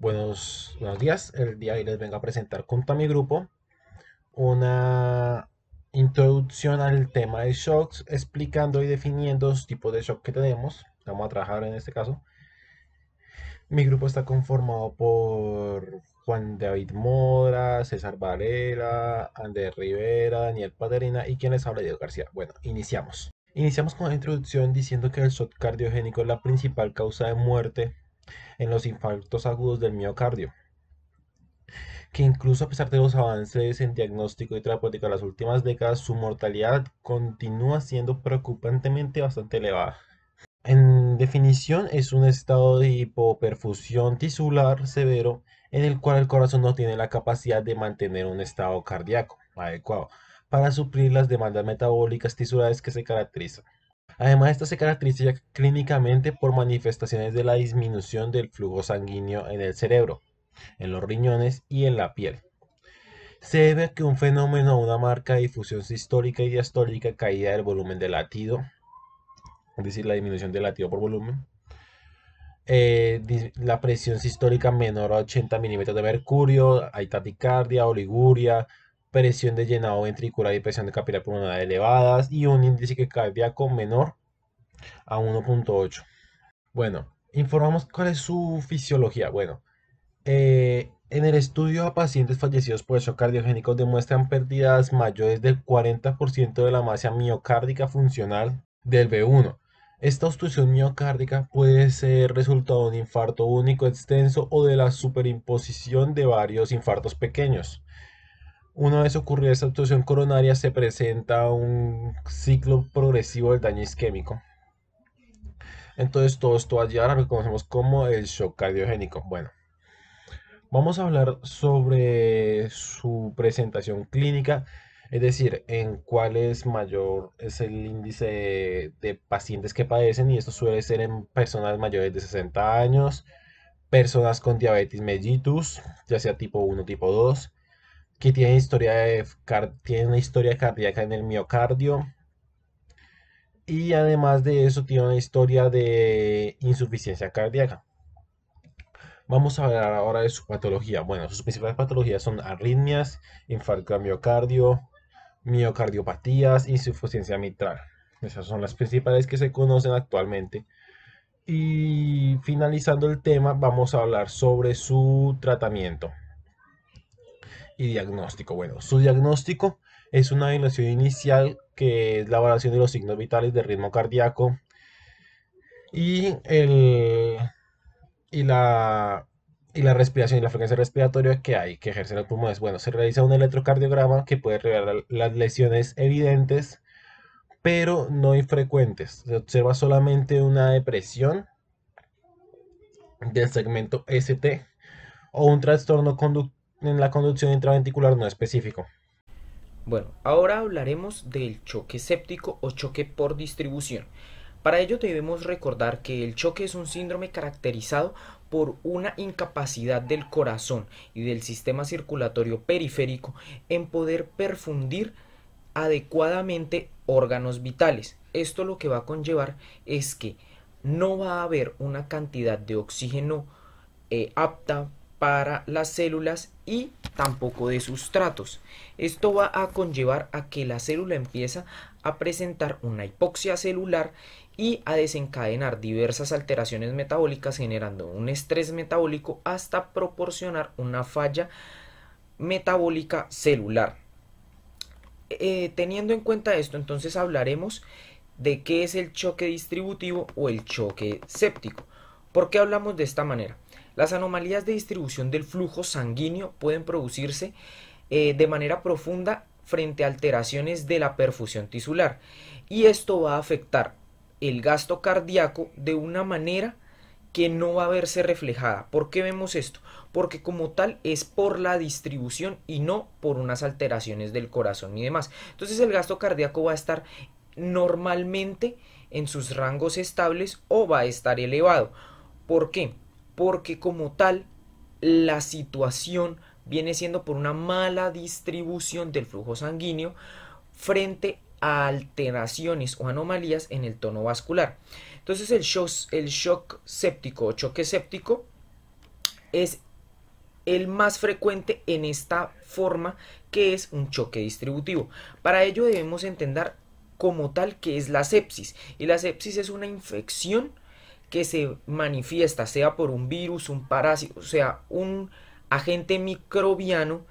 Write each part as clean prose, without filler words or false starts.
Buenos días. El día de hoy les vengo a presentar junto a mi grupo una introducción al tema de shocks, explicando y definiendo los tipos de shock que tenemos. Vamos a trabajar en este caso. Mi grupo está conformado por Juan David Mora, César Varela, Andrés Rivera, Daniel Paterina y quien les habla, Diego García. Bueno, iniciamos. Iniciamos con la introducción diciendo que el shock cardiogénico es la principal causa de muerte en los infartos agudos del miocardio, que incluso a pesar de los avances en diagnóstico y terapéutica de las últimas décadas, su mortalidad continúa siendo preocupantemente bastante elevada. En definición, es un estado de hipoperfusión tisular severo en el cual el corazón no tiene la capacidad de mantener un estado cardíaco adecuado para suplir las demandas metabólicas tisulares que se caracterizan. Además, esta se caracteriza clínicamente por manifestaciones de la disminución del flujo sanguíneo en el cerebro, en los riñones y en la piel. Se debe a que un fenómeno, una marca de difusión sistólica y diastólica, caída del volumen del latido, es decir, la disminución del latido por volumen, la presión sistólica menor a 80 milímetros de mercurio, hay taquicardia, oliguria, presión de llenado ventricular y presión de capilar pulmonar elevadas y un índice cardíaco menor a 1.8. Bueno, informamos cuál es su fisiología. Bueno, en el estudio a pacientes fallecidos por shock cardiogénico demuestran pérdidas mayores del 40% de la masa miocárdica funcional del B1. Esta obstrucción miocárdica puede ser resultado de un infarto único extenso o de la superimposición de varios infartos pequeños. Una vez ocurrida esta obstrucción coronaria, se presenta un ciclo progresivo del daño isquémico. Entonces, todo esto va a llevar a lo que conocemos como el shock cardiogénico. Bueno, vamos a hablar sobre su presentación clínica, es decir, en cuál es mayor es el índice de pacientes que padecen, y esto suele ser en personas mayores de 60 años, personas con diabetes mellitus, ya sea tipo 1 tipo 2, que tienen una historia cardíaca en el miocardio, y además de eso tiene una historia de insuficiencia cardíaca. Vamos a hablar ahora de su patología. Bueno, sus principales patologías son arritmias, infarto al miocardio, miocardiopatías, insuficiencia mitral. Esas son las principales que se conocen actualmente. Y finalizando el tema, vamos a hablar sobre su tratamiento y diagnóstico. Bueno, su diagnóstico es una evaluación inicial, que es la evaluación de los signos vitales de ritmo cardíaco y el y la, y la respiración y la frecuencia respiratoria que hay que ejercer los pulmones. Bueno, se realiza un electrocardiograma que puede revelar las lesiones evidentes, pero no infrecuentes. Se observa solamente una depresión del segmento ST o un trastorno en la conducción intraventricular no específico. Bueno, ahora hablaremos del choque séptico o choque por distribución. Para ello debemos recordar que el choque es un síndrome caracterizado por una incapacidad del corazón y del sistema circulatorio periférico en poder perfundir adecuadamente órganos vitales. Esto lo que va a conllevar es que no va a haber una cantidad de oxígeno apta para las células y tampoco de sustratos. Esto va a conllevar a que la célula empieza a presentar una hipoxia celular y a desencadenar diversas alteraciones metabólicas, generando un estrés metabólico hasta proporcionar una falla metabólica celular. Teniendo en cuenta esto, entonces hablaremos de qué es el choque distributivo o el choque séptico. ¿Por qué hablamos de esta manera? Las anomalías de distribución del flujo sanguíneo pueden producirse de manera profunda frente a alteraciones de la perfusión tisular, y esto va a afectar el gasto cardíaco de una manera que no va a verse reflejada. ¿Por qué vemos esto? Porque como tal es por la distribución y no por unas alteraciones del corazón y demás. Entonces el gasto cardíaco va a estar normalmente en sus rangos estables o va a estar elevado. ¿Por qué? Porque como tal la situación viene siendo por una mala distribución del flujo sanguíneo frente a alteraciones o anomalías en el tono vascular. Entonces el shock séptico o choque séptico es el más frecuente en esta forma, que es un choque distributivo. Para ello debemos entender como tal que es la sepsis, y la sepsis es una infección que se manifiesta sea por un virus, un parásito, o sea, un agente microbiano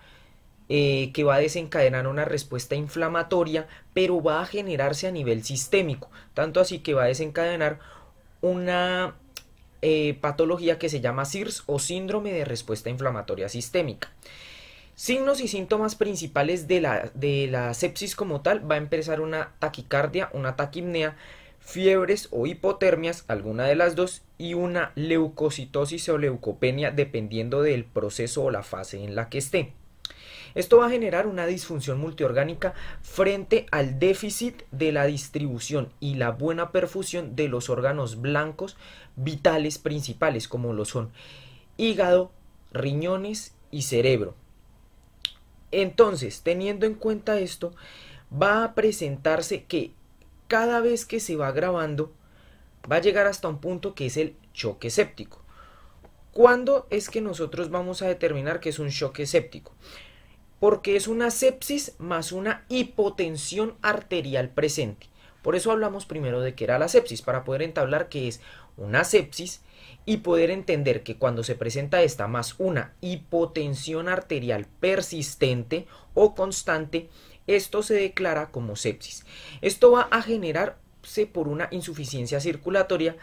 que va a desencadenar una respuesta inflamatoria, pero va a generarse a nivel sistémico, tanto así que va a desencadenar una patología que se llama SIRS o síndrome de respuesta inflamatoria sistémica. Signos y síntomas principales de la sepsis como tal: va a empezar una taquicardia, una taquipnea, fiebres o hipotermias, alguna de las dos, y una leucocitosis o leucopenia dependiendo del proceso o la fase en la que esté. Esto va a generar una disfunción multiorgánica frente al déficit de la distribución y la buena perfusión de los órganos blancos vitales principales, como lo son hígado, riñones y cerebro. Entonces, teniendo en cuenta esto, va a presentarse que cada vez que se va agravando, va a llegar hasta un punto que es el choque séptico. ¿Cuándo es que nosotros vamos a determinar que es un choque séptico? Porque es una sepsis más una hipotensión arterial presente. Por eso hablamos primero de qué era la sepsis, para poder entablar qué es una sepsis y poder entender que cuando se presenta esta más una hipotensión arterial persistente o constante, esto se declara como sepsis. Esto va a generarse por una insuficiencia circulatoria,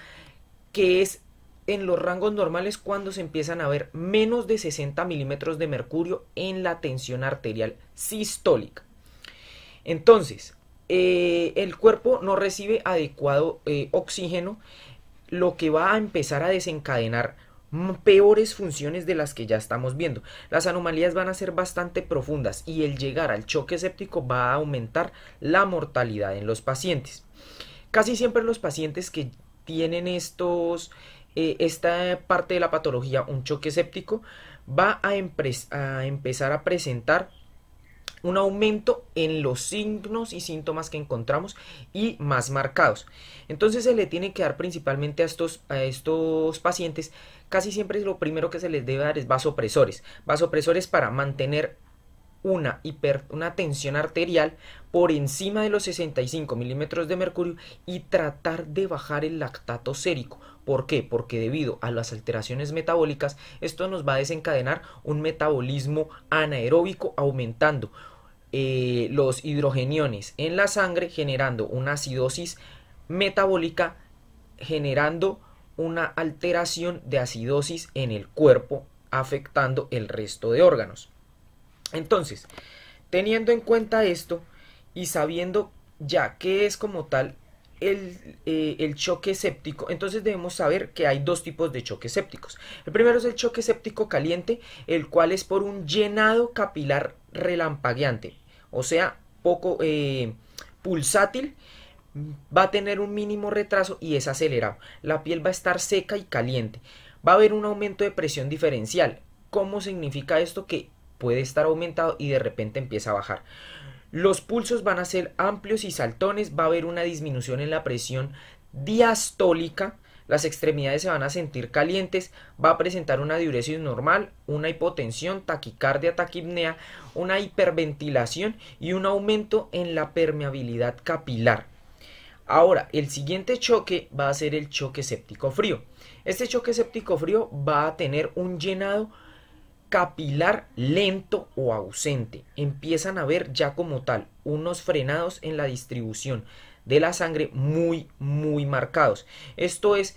que es en los rangos normales cuando se empiezan a ver menos de 60 milímetros de mercurio en la tensión arterial sistólica. Entonces, el cuerpo no recibe adecuado oxígeno, lo que va a empezar a desencadenar peores funciones de las que ya estamos viendo. Las anomalías van a ser bastante profundas y el llegar al choque séptico va a aumentar la mortalidad en los pacientes. Casi siempre los pacientes que tienen esta parte de la patología, un choque séptico, va a empezar a presentar un aumento en los signos y síntomas que encontramos y más marcados. Entonces se le tiene que dar principalmente a estos pacientes, casi siempre lo primero que se les debe dar es vasopresores. Vasopresores para mantener una tensión arterial por encima de los 65 milímetros de mercurio y tratar de bajar el lactato sérico. ¿Por qué? Porque debido a las alteraciones metabólicas, esto nos va a desencadenar un metabolismo anaeróbico, aumentando los hidrogeniones en la sangre, generando una acidosis metabólica, generando una alteración de acidosis en el cuerpo, afectando el resto de órganos. Entonces, teniendo en cuenta esto y sabiendo ya qué es como tal el choque séptico, entonces debemos saber que hay dos tipos de choques sépticos. El primero es el choque séptico caliente, el cual es por un llenado capilar relampagueante, o sea, poco pulsátil, va a tener un mínimo retraso y es acelerado. La piel va a estar seca y caliente. Va a haber un aumento de presión diferencial. ¿Cómo significa esto? Que puede estar aumentado y de repente empieza a bajar. Los pulsos van a ser amplios y saltones, va a haber una disminución en la presión diastólica, las extremidades se van a sentir calientes, va a presentar una diuresis normal, una hipotensión, taquicardia, taquipnea, una hiperventilación y un aumento en la permeabilidad capilar. Ahora, el siguiente choque va a ser el choque séptico frío. Este choque séptico frío va a tener un llenado capilar lento o ausente. Empiezan a ver ya como tal unos frenados en la distribución de la sangre muy marcados. Esto es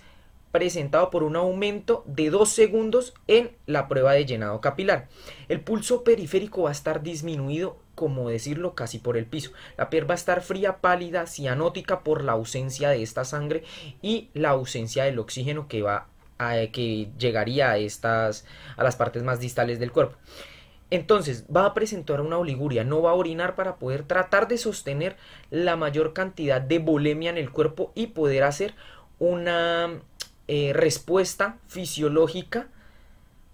presentado por un aumento de 2 segundos en la prueba de llenado capilar. El pulso periférico va a estar disminuido, como decirlo, casi por el piso. La piel va a estar fría, pálida, cianótica por la ausencia de esta sangre y la ausencia del oxígeno que llegaría a las partes más distales del cuerpo. Entonces va a presentar una oliguria, no va a orinar para poder tratar de sostener la mayor cantidad de volemia en el cuerpo y poder hacer una respuesta fisiológica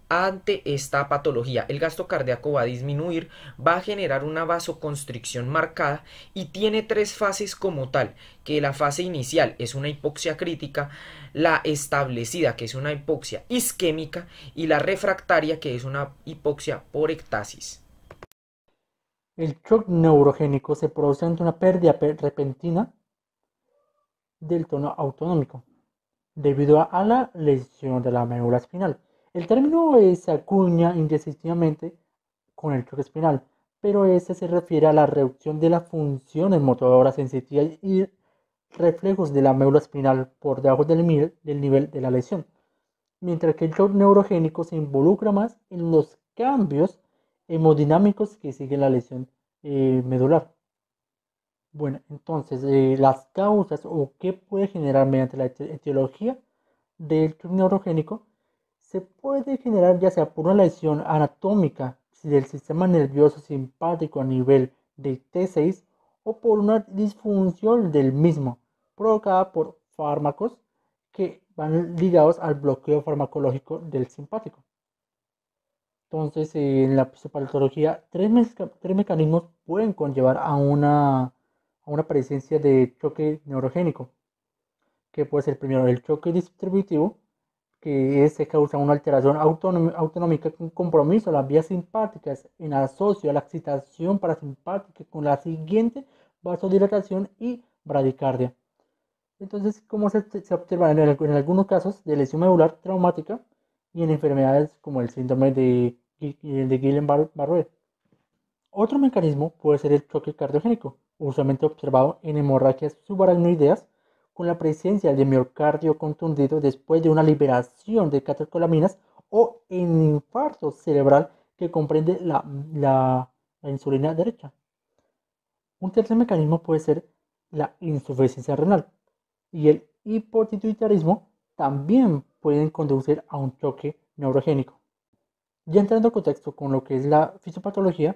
ante esta patología. El gasto cardíaco va a disminuir, va a generar una vasoconstricción marcada y tiene tres fases como tal, que la fase inicial es una hipoxia crítica, la establecida que es una hipoxia isquémica y la refractaria que es una hipoxia por ectasis. El shock neurogénico se produce ante una pérdida repentina del tono autonómico, debido a la lesión de la médula espinal. El término se acuña indistintamente con el choque espinal, pero este se refiere a la reducción de las funciones motoras sensitivas y reflejos de la médula espinal por debajo del nivel de la lesión, mientras que el shock neurogénico se involucra más en los cambios hemodinámicos que siguen la lesión medular. Bueno, entonces, las causas o qué puede generar mediante la etiología del shock neurogénico se puede generar ya sea por una lesión anatómica del sistema nervioso simpático a nivel de T6 o por una disfunción del mismo provocada por fármacos que van ligados al bloqueo farmacológico del simpático. Entonces, en la psicopatología, tres mecanismos pueden conllevar a una presencia de choque neurogénico, que puede ser primero el choque distributivo, que se causa una alteración autonómica con compromiso a las vías simpáticas en asocio a la excitación parasimpática con la siguiente vasodilatación y bradicardia. Entonces, como se observa en algunos casos de lesión medular traumática y en enfermedades como el síndrome de Guillain-Barré. Otro mecanismo puede ser el choque cardiogénico, usualmente observado en hemorragias subaracnoideas con la presencia de miocardio contundido después de una liberación de catecolaminas o en infarto cerebral que comprende la insulina derecha. Un tercer mecanismo puede ser la insuficiencia renal y el hipotituitarismo también pueden conducir a un choque neurogénico. Ya entrando en contexto con lo que es la fisiopatología,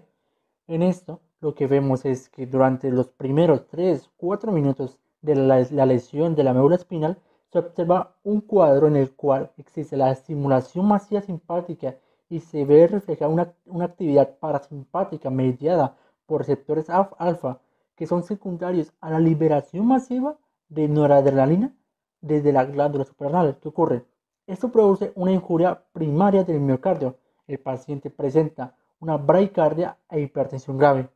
en esto lo que vemos es que durante los primeros 3-4 minutos de la lesión de la médula espinal se observa un cuadro en el cual existe la estimulación masiva simpática y se ve reflejada una actividad parasimpática mediada por receptores alfa que son secundarios a la liberación masiva de noradrenalina desde la glándula suprarrenal. ¿Qué ocurre? Esto produce una injuria primaria del miocardio. El paciente presenta una bradicardia e hipertensión grave.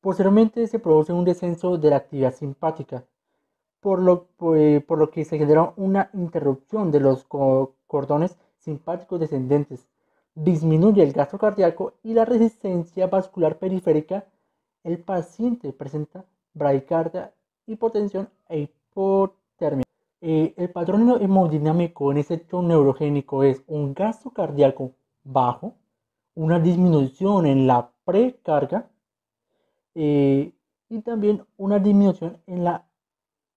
Posteriormente se produce un descenso de la actividad simpática, por lo que se genera una interrupción de los cordones simpáticos descendentes. Disminuye el gasto cardíaco y la resistencia vascular periférica. El paciente presenta bradicardia, hipotensión e hipotermia. El patrón hemodinámico en este shock neurogénico es un gasto cardíaco bajo, una disminución en la precarga y también una disminución en la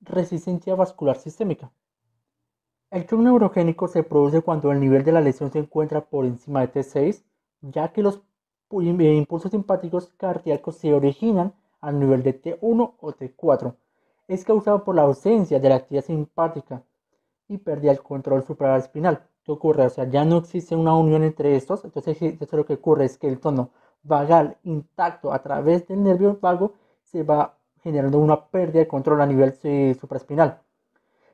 resistencia vascular sistémica. El shock neurogénico se produce cuando el nivel de la lesión se encuentra por encima de T6, ya que los impulsos simpáticos cardíacos se originan al nivel de T1 o T4. Es causado por la ausencia de la actividad simpática y pérdida del control supraespinal. ¿Qué ocurre? O sea, ya no existe una unión entre estos, entonces esto lo que ocurre es que el tono vagal intacto a través del nervio vago se va generando una pérdida de control a nivel supraespinal.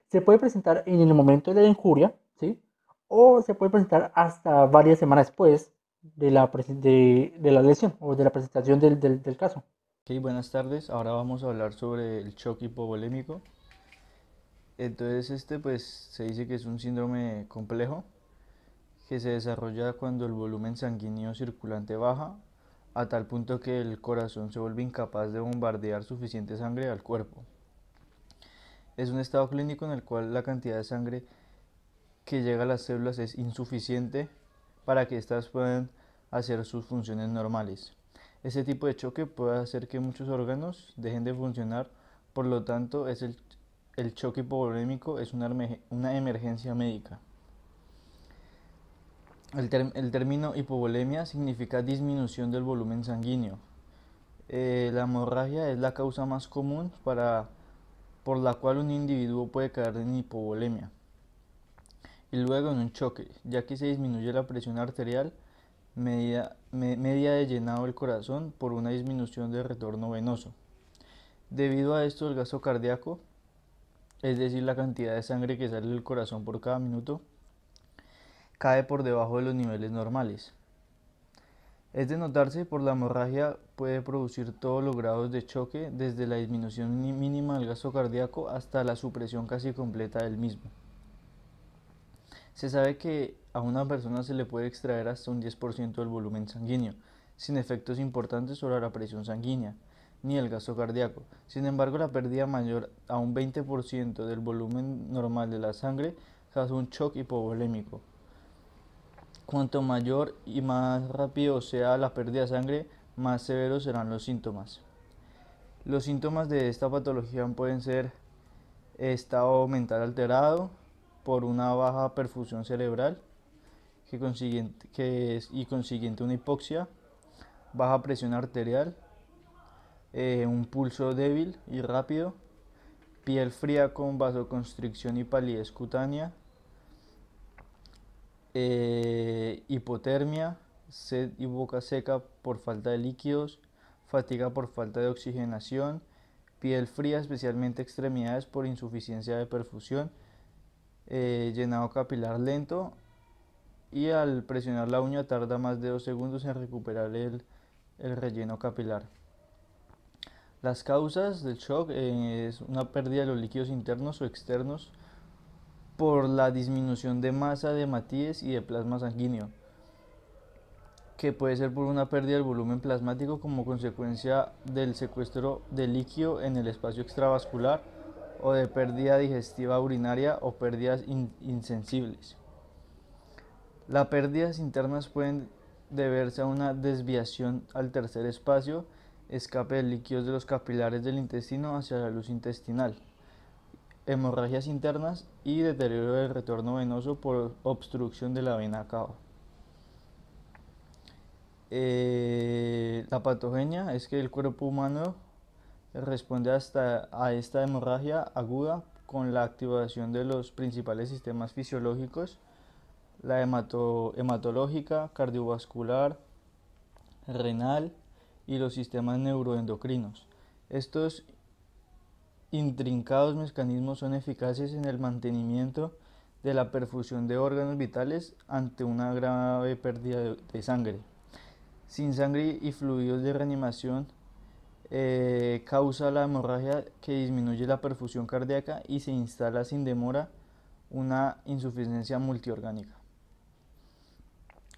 Se puede presentar en el momento de la injuria, ¿sí? O se puede presentar hasta varias semanas después de la lesión o de la presentación del caso. Ok, buenas tardes. Ahora vamos a hablar sobre el shock hipovolémico. Entonces pues se dice que es un síndrome complejo que se desarrolla cuando el volumen sanguíneo circulante baja a tal punto que el corazón se vuelve incapaz de bombardear suficiente sangre al cuerpo. Es un estado clínico en el cual la cantidad de sangre que llega a las células es insuficiente para que éstas puedan hacer sus funciones normales. Este tipo de choque puede hacer que muchos órganos dejen de funcionar, por lo tanto el choque hipovolémico es una emergencia médica. El término hipovolemia significa disminución del volumen sanguíneo. La hemorragia es la causa más común por la cual un individuo puede caer en hipovolemia. y luego en un choque, ya que se disminuye la presión arterial media de llenado del corazón por una disminución del retorno venoso. Debido a esto, el gasto cardíaco, es decir, la cantidad de sangre que sale del corazón por cada minuto, cae por debajo de los niveles normales. Es de notarse, por la hemorragia puede producir todos los grados de choque, desde la disminución mínima del gasto cardíaco hasta la supresión casi completa del mismo. Se sabe que a una persona se le puede extraer hasta un 10% del volumen sanguíneo, sin efectos importantes sobre la presión sanguínea ni el gasto cardíaco. Sin embargo, la pérdida mayor a un 20% del volumen normal de la sangre causa un shock hipovolémico. Cuanto mayor y más rápido sea la pérdida de sangre, más severos serán los síntomas. Los síntomas de esta patología pueden ser estado mental alterado por una baja perfusión cerebral y consiguiente una hipoxia, baja presión arterial, un pulso débil y rápido, piel fría con vasoconstricción y palidez cutánea, hipotermia, sed y boca seca por falta de líquidos, fatiga por falta de oxigenación, piel fría, especialmente extremidades por insuficiencia de perfusión, llenado capilar lento, y al presionar la uña tarda más de 2 segundos en recuperar el relleno capilar. Las causas del shock es una pérdida de los líquidos internos o externos por la disminución de masa de hematíes y de plasma sanguíneo, que puede ser por una pérdida del volumen plasmático como consecuencia del secuestro de líquido en el espacio extravascular, o de pérdida digestiva urinaria o pérdidas insensibles. Las pérdidas internas pueden deberse a una desviación al tercer espacio, escape de líquidos de los capilares del intestino hacia la luz intestinal, hemorragias internas y deterioro del retorno venoso por obstrucción de la vena cava. La patogenia es que el cuerpo humano responde a esta hemorragia aguda con la activación de los principales sistemas fisiológicos: la hematológica, cardiovascular, renal y los sistemas neuroendocrinos. Estos intrincados mecanismos son eficaces en el mantenimiento de la perfusión de órganos vitales ante una grave pérdida de sangre. Sin sangre y fluidos de reanimación, causa la hemorragia, que disminuye la perfusión cardíaca y se instala sin demora una insuficiencia multiorgánica.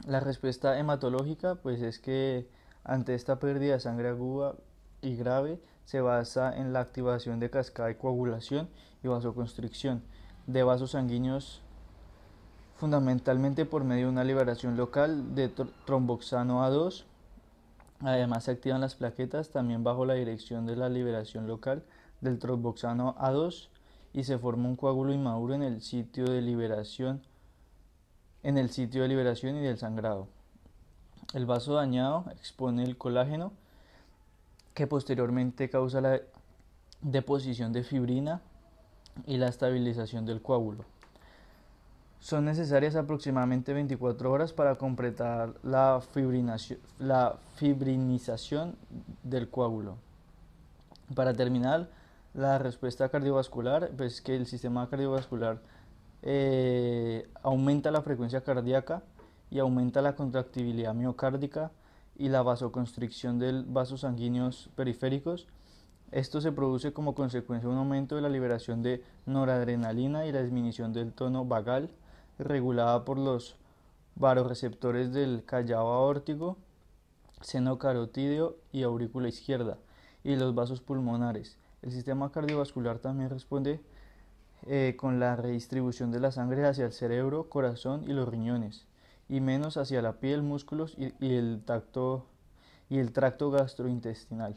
La respuesta hematológica pues es que ante esta pérdida de sangre aguda y grave se basa en la activación de cascada de coagulación y vasoconstricción de vasos sanguíneos, fundamentalmente por medio de una liberación local de tromboxano A2. Además se activan las plaquetas también bajo la dirección de la liberación local del tromboxano A2, y se forma un coágulo inmaduro en el sitio de liberación y del sangrado. El vaso dañado expone el colágeno, que posteriormente causa la deposición de fibrina y la estabilización del coágulo. Son necesarias aproximadamente 24 horas para completar la fibrinización del coágulo. Para terminar, la respuesta cardiovascular, pues que el sistema cardiovascular aumenta la frecuencia cardíaca y aumenta la contractibilidad miocárdica y la vasoconstricción de vasos sanguíneos periféricos. Esto se produce como consecuencia de un aumento de la liberación de noradrenalina y la disminución del tono vagal, regulada por los vasoreceptores del callado aórtico, seno carotídeo y aurícula izquierda, y los vasos pulmonares. El sistema cardiovascular también responde con la redistribución de la sangre hacia el cerebro, corazón y los riñones, y menos hacia la piel, músculos y el tracto gastrointestinal.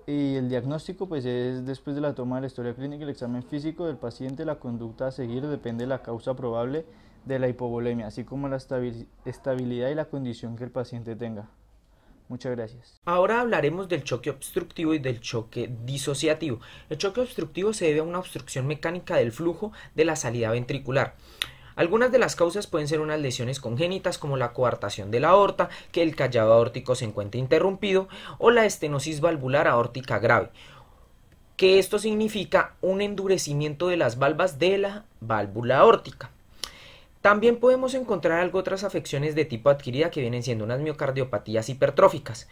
Y el diagnóstico pues es después de la toma de la historia clínica y el examen físico del paciente. La conducta a seguir depende de la causa probable de la hipovolemia, así como la estabilidad y la condición que el paciente tenga. Muchas gracias. Ahora hablaremos del choque obstructivo y del choque disociativo. El choque obstructivo se debe a una obstrucción mecánica del flujo de la salida ventricular. Algunas de las causas pueden ser unas lesiones congénitas como la coartación de la aorta, que el callado aórtico se encuentre interrumpido, o la estenosis valvular aórtica grave, que esto significa un endurecimiento de las valvas de la válvula aórtica. También podemos encontrar otras afecciones de tipo adquirida que vienen siendo unas miocardiopatías hipertróficas.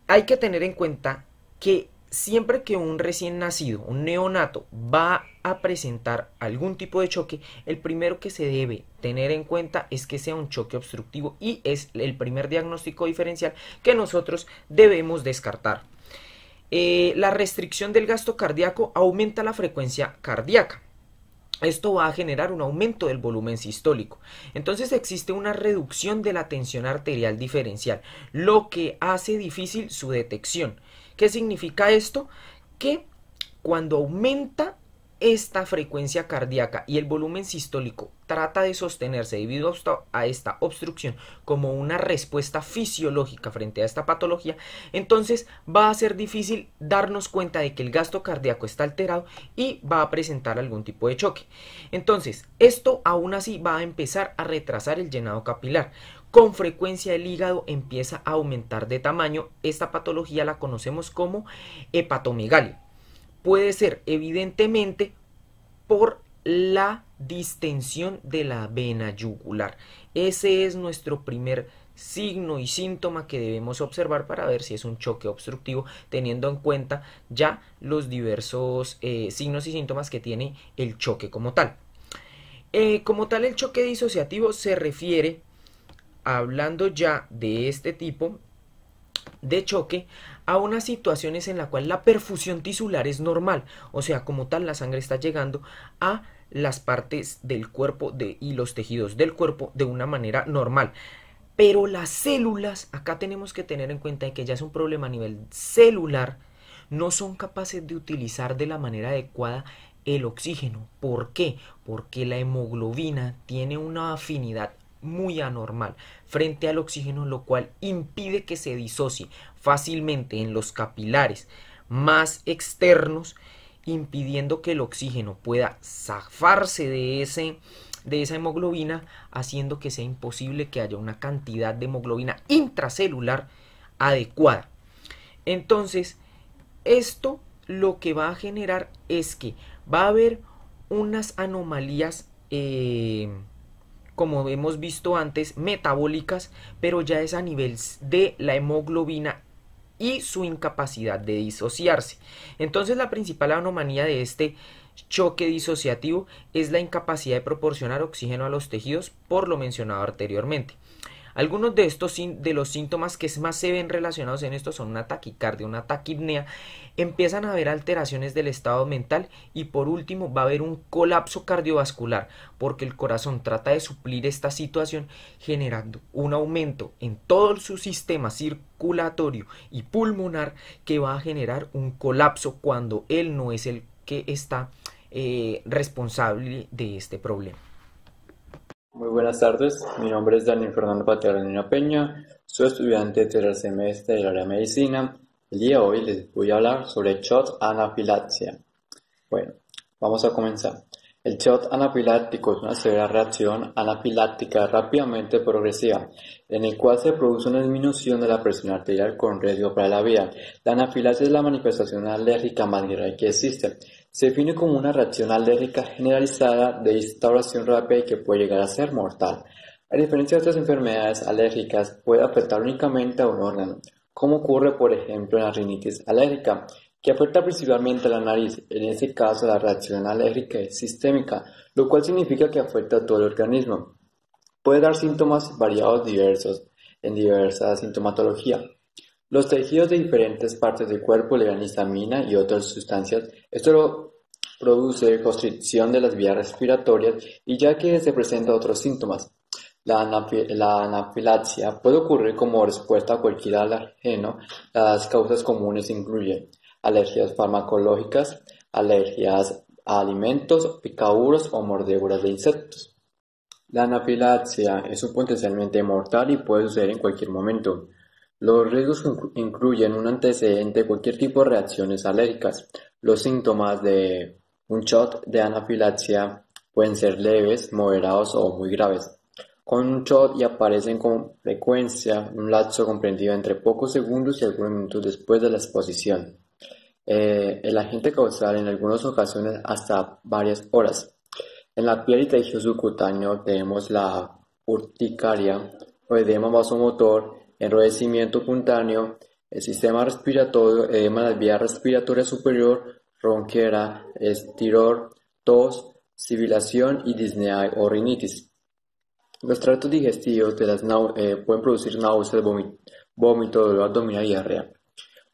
Hay que tener en cuenta que siempre que un recién nacido, un neonato, va a presentar algún tipo de choque, el primero que se debe tener en cuenta es que sea un choque obstructivo y es el primer diagnóstico diferencial que nosotros debemos descartar. La restricción del gasto cardíaco aumenta la frecuencia cardíaca. Esto va a generar un aumento del volumen sistólico. Entonces existe una reducción de la tensión arterial diferencial, lo que hace difícil su detección. ¿Qué significa esto? Que cuando aumenta esta frecuencia cardíaca y el volumen sistólico trata de sostenerse debido a esta obstrucción como una respuesta fisiológica frente a esta patología, entonces va a ser difícil darnos cuenta de que el gasto cardíaco está alterado y va a presentar algún tipo de choque. Entonces, esto aún así va a empezar a retrasar el llenado capilar. Con frecuencia el hígado empieza a aumentar de tamaño. Esta patología la conocemos como hepatomegalia. Puede ser evidentemente por la distensión de la vena yugular. Ese es nuestro primer signo y síntoma que debemos observar para ver si es un choque obstructivo, teniendo en cuenta ya los diversos signos y síntomas que tiene el choque como tal. El choque disociativo se refiere, hablando ya de este tipo de choque, a unas situaciones en la cual la perfusión tisular es normal, o sea, como tal la sangre está llegando a las partes del cuerpo y los tejidos del cuerpo de una manera normal, pero las células, acá tenemos que tener en cuenta que ya es un problema a nivel celular, no son capaces de utilizar de la manera adecuada el oxígeno. ¿Por qué? Porque la hemoglobina tiene una afinidad muy anormal frente al oxígeno, lo cual impide que se disocie fácilmente en los capilares más externos, impidiendo que el oxígeno pueda zafarse de esa hemoglobina, haciendo que sea imposible que haya una cantidad de hemoglobina intracelular adecuada. Entonces, esto lo que va a generar es que va a haber unas anomalías como hemos visto antes, metabólicas, pero ya es a nivel de la hemoglobina y su incapacidad de disociarse. Entonces la principal anomalía de este choque disociativo es la incapacidad de proporcionar oxígeno a los tejidos, por lo mencionado anteriormente. Algunos de los síntomas que más se ven relacionados en esto son una taquicardia, una taquipnea, empiezan a haber alteraciones del estado mental y por último va a haber un colapso cardiovascular porque el corazón trata de suplir esta situación generando un aumento en todo su sistema circulatorio y pulmonar que va a generar un colapso cuando él no es el que está responsable de este problema. Muy buenas tardes, mi nombre es Daniel Fernando Paterna Peña, soy estudiante de tercer semestre del área de medicina. El día de hoy les voy a hablar sobre SHOT anafilaxia. Bueno, vamos a comenzar. El SHOT anafiláctico es una severa reacción anafiláctica rápidamente progresiva, en el cual se produce una disminución de la presión arterial con riesgo para la vida. La anafilaxia es la manifestación alérgica más grave que existe. Se define como una reacción alérgica generalizada de instauración rápida y que puede llegar a ser mortal. A diferencia de otras enfermedades alérgicas, puede afectar únicamente a un órgano, como ocurre por ejemplo en la rinitis alérgica, que afecta principalmente a la nariz. En este caso la reacción alérgica es sistémica, lo cual significa que afecta a todo el organismo. Puede dar síntomas variados diversos, en diversa sintomatología. Los tejidos de diferentes partes del cuerpo liberan histamina y otras sustancias. Esto produce constricción de las vías respiratorias y ya que se presentan otros síntomas. La anafilaxia puede ocurrir como respuesta a cualquier alérgeno. Las causas comunes incluyen alergias farmacológicas, alergias a alimentos, picaduras o mordeduras de insectos. La anafilaxia es potencialmente mortal y puede suceder en cualquier momento. Los riesgos incluyen un antecedente de cualquier tipo de reacciones alérgicas. Los síntomas de un shot de anafilaxia pueden ser leves, moderados o muy graves. Con un shot y aparecen con frecuencia en un lapso comprendido entre pocos segundos y algunos minutos después de la exposición. El agente causal en algunas ocasiones hasta varias horas. En la piel y tejido subcutáneo tenemos la urticaria o edema vasomotor, enrojecimiento cutáneo, el sistema respiratorio, edema de la vía respiratoria superior, ronquera, estiror, tos, sibilación y disnea o rinitis. Los tractos digestivos pueden producir náuseas, vómito, dolor abdominal y diarrea.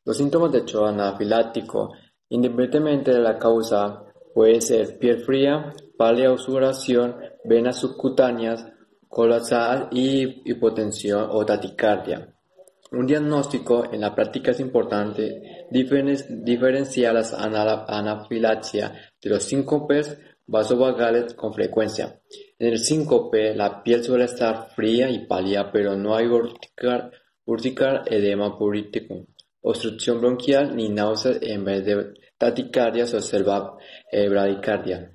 Los síntomas de shock anafiláctico, independientemente de la causa, puede ser piel fría, pálida o sudoración, venas subcutáneas colapsadas y hipotensión o taquicardia. Un diagnóstico en la práctica es importante diferenciar la anafilaxia de los síncopes vasovagales con frecuencia. En el síncope, la piel suele estar fría y pálida, pero no hay urticaria, edema purítico, obstrucción bronquial ni náuseas. En vez de taquicardia se observa bradicardia.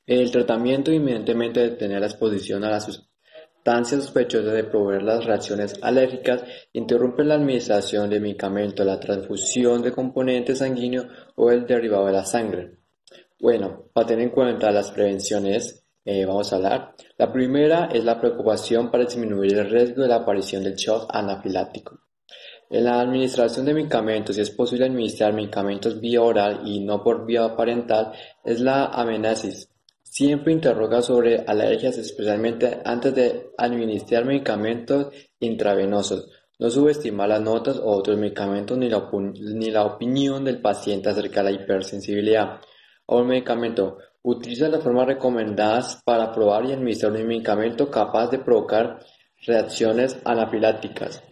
El tratamiento, inmediatamente detener la exposición a las sustancias sospechosas de promover las reacciones alérgicas, interrumpe la administración de medicamentos, la transfusión de componentes sanguíneos o el derivado de la sangre. Bueno, para tener en cuenta las prevenciones, vamos a hablar. La primera es la preocupación para disminuir el riesgo de la aparición del shock anafiláctico. En la administración de medicamentos, si es posible administrar medicamentos vía oral y no por vía parental, es la amenasis. Siempre interroga sobre alergias, especialmente antes de administrar medicamentos intravenosos. No subestimar las notas o otros medicamentos ni la opinión del paciente acerca de la hipersensibilidad a un medicamento. Utiliza las formas recomendadas para probar y administrar un medicamento capaz de provocar reacciones anafilácticas.